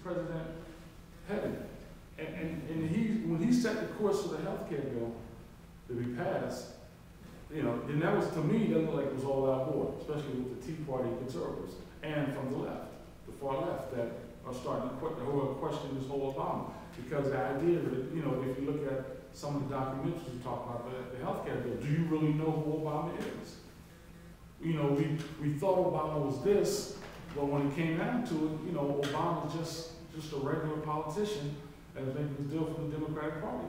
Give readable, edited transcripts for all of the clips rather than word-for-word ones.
president headed. And when he set the course for the health care bill to be passed, then that was, to me, that looked like it was all out war, especially with the Tea Party conservatives and from the left, the far left, that are starting to question this whole Obama. Because the idea that, if you look at some of the documentaries we talk about the health care bill, do you really know who Obama is? We thought Obama was this, but when it came down to it, Obama was just a regular politician that was making this deal for the Democratic Party.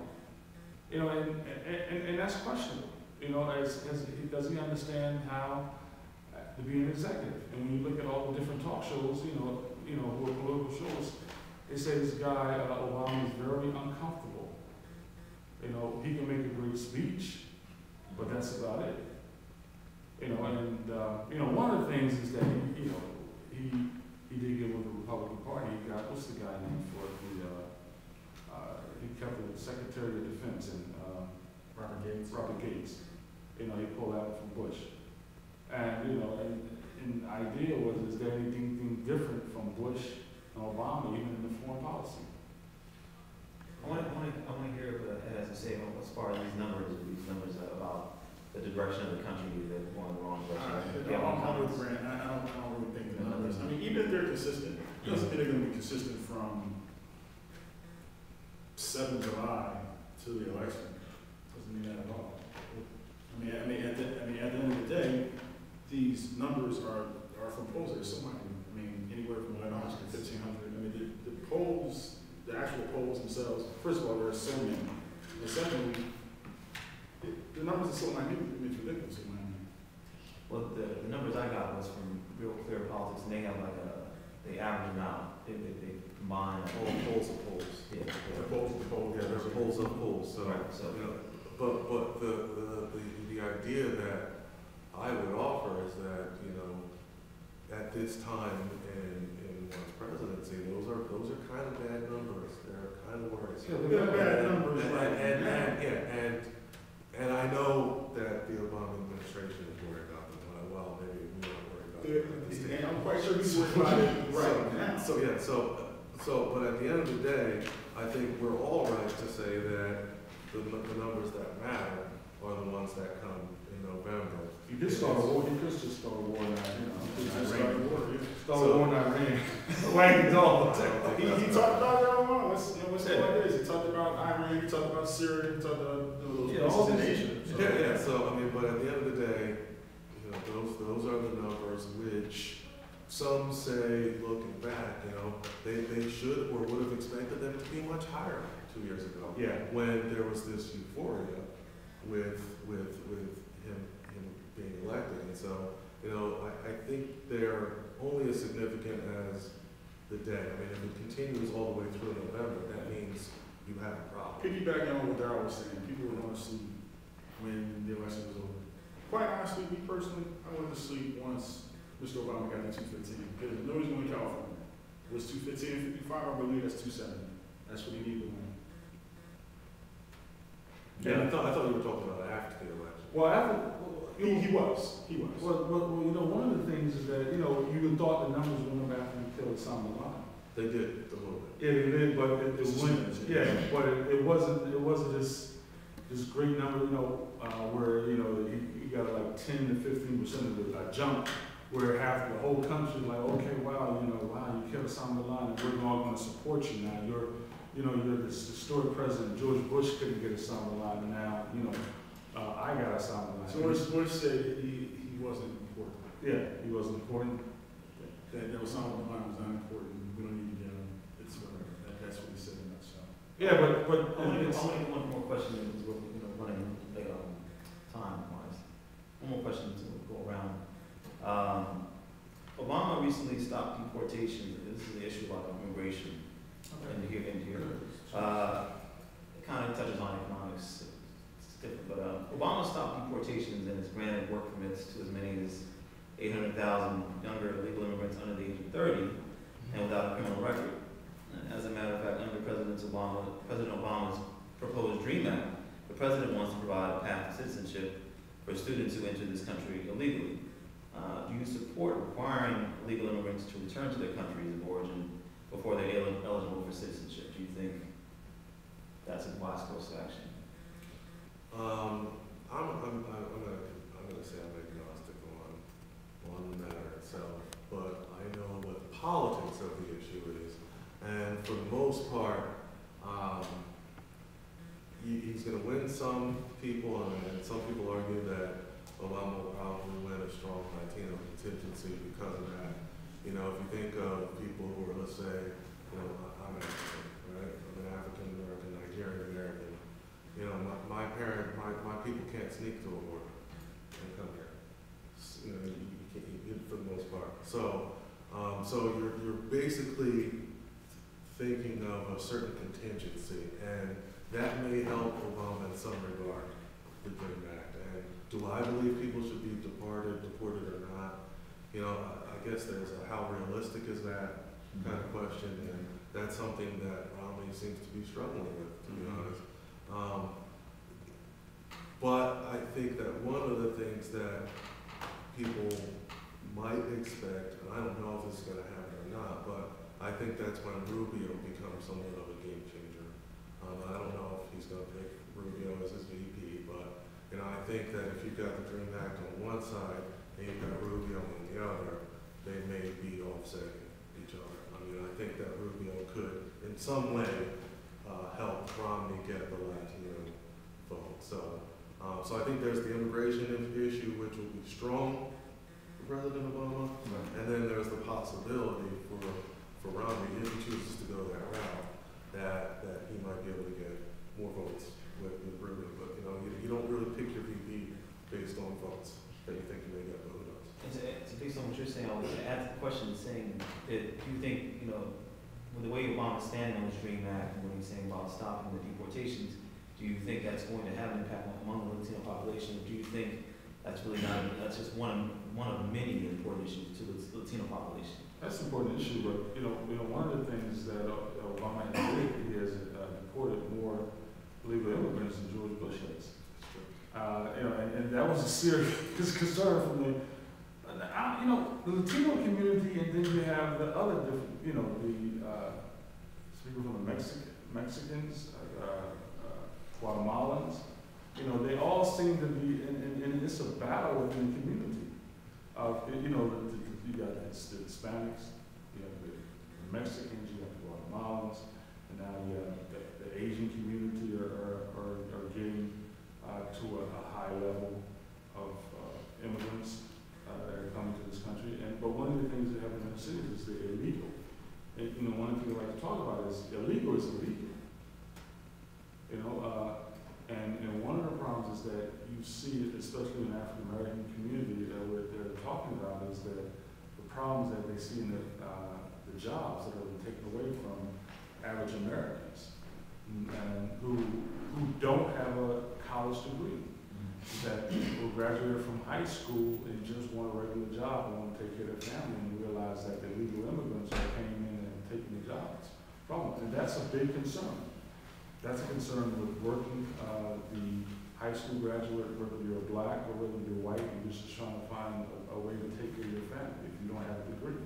And that's questionable. Does he understand how to be an executive? And when you look at all the different talk shows, who are political shows, they say this guy, Obama, is very uncomfortable. He can make a great speech, but that's about it. One of the things is that he did get with the Republican Party. He got, what's the guy named for it? He kept the Secretary of Defense and Robert Gates. He pulled out from Bush. And the idea was, is there anything different from Bush and Obama, even in the foreign policy? I want to hear what Ed has to say as far as these numbers about the direction of the country that's going the wrong direction. I don't really think the numbers. I mean, even if they're consistent, it doesn't mean they're going to be consistent from 7 July to the election. Doesn't mean that at all. At the end of the day, these numbers are from polls. There's somewhere, anywhere from 100 to 1,500. The polls, the actual polls themselves. First of all, there are so many. And secondly, the numbers are so minute. It's ridiculous. Well, the numbers I got was from Real Clear Politics, and they have they average them out. They combine all polls of polls. Yeah, the polls of polls. Yeah, there's polls of polls. So, right. So, but the idea that I would offer is that at this time in one's presidency, those are kind of bad numbers. They're kind of worrisome. They're bad numbers, and I know that the Obama administration is worried about them. Well, maybe we don't worry about them. And I'm quite sure he's worried about it right now. But at the end of the day, I think we're all right to say that the numbers that matter are the ones that come in November. You could start a war. You could just start a war now. Start a war in Iran. Wagging dog. He talked about it all along. Let's say what it is. He talked about Iran. He talked about Syria. He talked about those places in Asia. Yeah. So but at the end of the day, those are the numbers which some say, looking back, they should or would have expected them to be much higher 2 years ago. Yeah. When there was this euphoria with him being elected, and so I think they're only as significant as the day. If it continues all the way through November, that means you have a problem. Piggybacking on what Darryl was saying, people were going to sleep when the election was over. Quite honestly, me personally, I went to sleep once Mr. Obama got to 215. Because nobody's going to California. It was 215 and 55, I believe that's 270. That's what he needed to win. Yeah, I thought you were talking about after the election. Well, He was. Well, one of the things is that, you thought the numbers went up after you killed Osama bin Laden. They did a little bit. Yeah, they did, but it went. Yeah, but it wasn't this great number, where you got like 10 to 15% of the jump, where half the whole country like, okay, wow, you killed Osama bin Laden, and we're all going to support you now. You're this historic president. George Bush couldn't get Osama bin Laden. Now, I got Osama bin Laden. So Bush said he wasn't important. Yeah, he wasn't important. That Osama bin Laden was not important. We don't need to get him. It's whatever. That's what he said in that show. Yeah, but I'll make one more question because we're running late on time-wise. One more question to go around. Obama recently stopped deportation. This is the issue about immigration. And here. It kind of touches on economics. It's different, but Obama stopped deportations and has granted work permits to as many as 800,000 younger illegal immigrants under the age of 30 and without a criminal record. As a matter of fact, under President Obama's proposed DREAM Act, the president wants to provide a path to citizenship for students who enter this country illegally. Do you support requiring illegal immigrants to return to their countries of origin before they're that's a wise course of action? I'm gonna say I'm agnostic on the matter itself, but I know what the politics of the issue is, and for the most part, he's gonna win some people, and some people argue that Obama will probably win a strong Latino contingency because of that. You know, if you think of people who are, let's say, you know, I'm African, right? I'm an African American, Nigerian American. You know, my people can't sneak to a border and come here. You know, you can't, for the most part. So, so you're basically thinking of a certain contingency, and that may help Obama in some regard, the Dream Act. And do I believe people should be deported or not? You know, I guess there's a how realistic is that kind of question, and that's something that Romney seems to be struggling with, to be honest. But I think that one of the things that people might expect, and I don't know if this is going to happen or not, but I think that's when Rubio becomes somewhat of a game changer. I don't know if he's going to pick Rubio as his VP, but you know, I think that if you've got the Dream Act on one side and you've got Rubio on the other, they may be offsetting each other. I mean, I think that Rubio could, in some way, help Romney get the Latino vote. So I think there's the immigration issue, which will be strong for President Obama, and then there's the possibility for Romney, if he chooses to go that route, that he might be able to get more votes with Rubio. But you know, you don't really pick your VP based on votes that you think you may get, but who knows? So based on what you're saying, I would add the question saying that do you think, you know, with the way Obama's standing on the Dream Act and what he's saying about stopping the deportations, do you think that's going to have an impact among the Latino population? Or do you think that's really not, that's just one of many important issues to the Latino population? That's an important issue, but you know, one of the things that Obama has did, he has deported more illegal immigrants than George Bush has. You know, and that was a serious concern from the, you know, the Latino community, and then you have the other different, you know, the speaking from the Mexicans, Guatemalans, you know, they all seem to be, and it's a battle within the community. You know, you got the Hispanics, you have the Mexicans, you have the Guatemalans, and now you have the Asian community are getting to a high level of immigrants that are coming to this country. But one of the things that happen in the cities is they're illegal. And, you know, one of the things I like to talk about is illegal is illegal. You know, and one of the problems is that you see, especially in the African American community, that what they're talking about is that the problems that they see in the jobs that are being taken away from average Americans, and who don't have a college degree, that people graduated from high school and just want a regular job and want to take care of their family, and realize that the illegal immigrants are coming in and taking the jobs from them. And that's a big concern. That's a concern with working, the high school graduate, whether you're black or whether you're white, and you're just trying to find a way to take care of your family if you don't have a degree.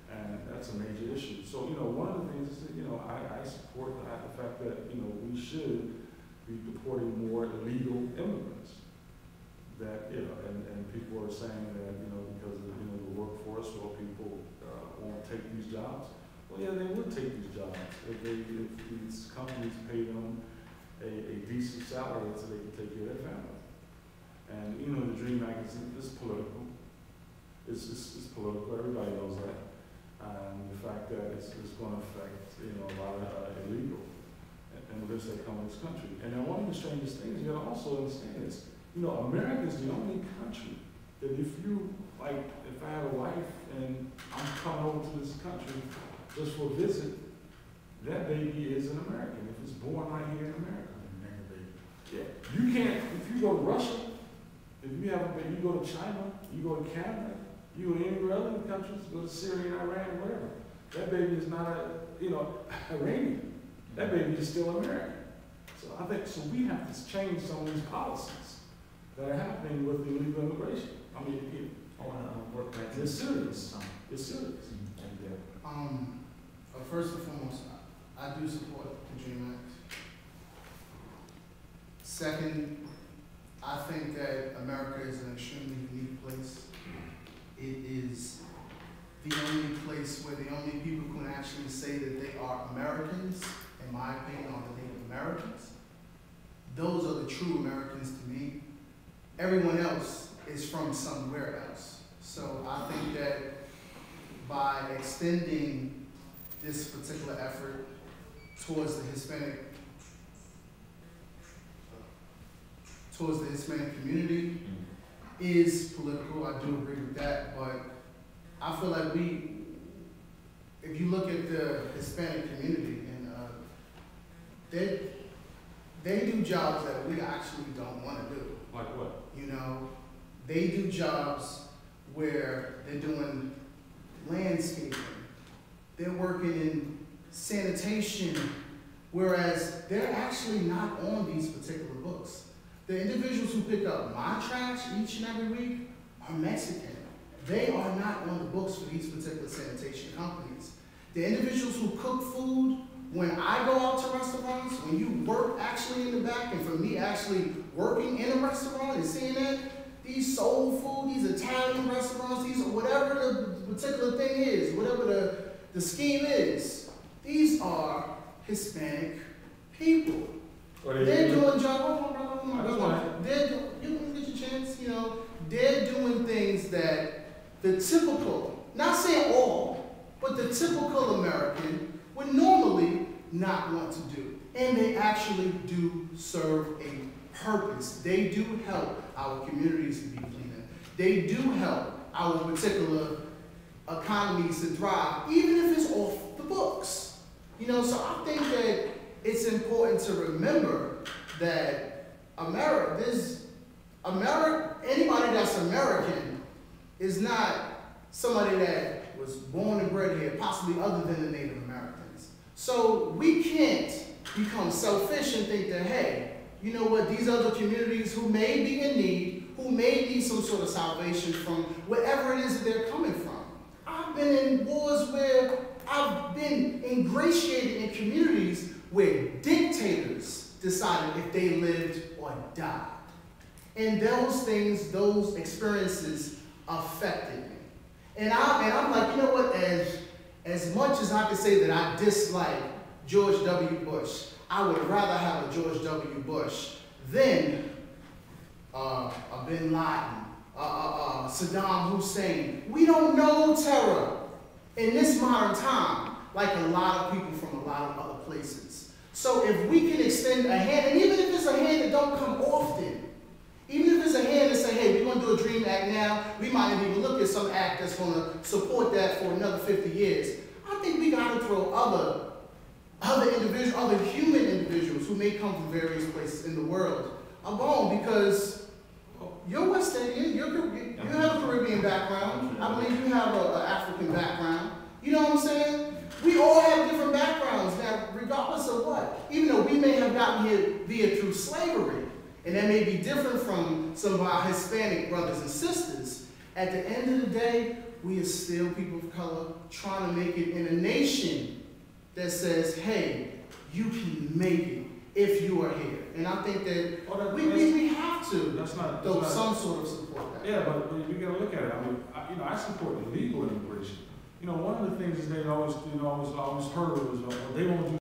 And that's a major issue. So, you know, one of the things is that, you know, I support the fact that, you know, we should be deporting more illegal immigrants. That, you know, and people are saying that, you know, because of, you know, the workforce or people won't take these jobs. Well, yeah, they would take these jobs if these companies pay them a decent salary so they can take care of their family. And, you know, the Dream Act is political. It's political, everybody knows that. And the fact that it's going to affect, you know, a lot of illegal immigrants that come to this country. And then one of the strangest things you gotta also understand is, you know, America is the only country that if you, like, if I had a wife and I'm coming over to this country just for a visit, that baby is an American if it's born right here in America. Yeah. You can't, if you go to Russia, if you have a baby, you go to China, you go to Canada, you go to any other countries, go to Syria, Iran, whatever. That baby is not a, you know, Iranian. That baby is still American. So I think, so we have to change some of these policies that are happening with the illegal immigration. I mean, it's serious. It's serious. First and foremost, I do support the Dream Act. Second, I think that America is an extremely unique place. It is the only place where the only people who can actually say that they are Americans, in my opinion, are the Native Americans. Those are the true Americans to me. Everyone else is from somewhere else. So I think that by extending this particular effort towards the Hispanic community is political. I do agree with that, but I feel like if you look at the Hispanic community, and they do jobs that we actually don't want to do. Like what? You know, they do jobs where they're doing landscaping, they're working in sanitation, whereas they're actually not on these particular books. The individuals who pick up my trash each and every week are Mexican. They are not on the books for these particular sanitation companies. The individuals who cook food, when I go out to restaurants, when you work actually in the back, and for me actually working in a restaurant and seeing that, these soul food, these Italian restaurants, these whatever the particular thing is, whatever the scheme is, these are Hispanic people. They're doing jobs. You can get your chance. You know, they're doing things that the typical, not saying all, but the typical American would normally not want to do. And they actually do serve a purpose. They do help our communities to be cleaner. They do help our particular economies to thrive, even if it's off the books. You know, so I think that it's important to remember that anybody that's American is not somebody that was born and bred here, possibly other than the Native Americans. So we can't become selfish and think that, hey, you know what, these other communities who may be in need, who may need some sort of salvation from wherever it is that they're coming from. I've been in wars where I've been ingratiated in communities where dictators decided if they lived or died. And those things, those experiences affected me. And I'm like, you know what, as much as I can say that I dislike George W. Bush, I would rather have a George W. Bush than a Bin Laden, Saddam Hussein. We don't know terror in this modern time like a lot of people from a lot of other places. So if we can extend a hand, and even if it's a hand that don't come often, even if it's a hand that say, hey, we're going to do a DREAM Act now, we might not even look at some act that's going to support that for another 50 years. I think we got to throw other individuals, other human individuals who may come from various places in the world a bone, because you're West Indian, you have a Caribbean background. I believe you have an African background. You know what I'm saying? We all have different backgrounds now, regardless of what. Even though we may have gotten here through slavery, and that may be different from some of our Hispanic brothers and sisters, at the end of the day, we are still people of color trying to make it in a nation that says, hey, you can make it if you are here. And I think that we have to throw some sort of support. Yeah, but we got to look at it. I mean, I support legal immigration. You know, one of the things is they always heard was they won't do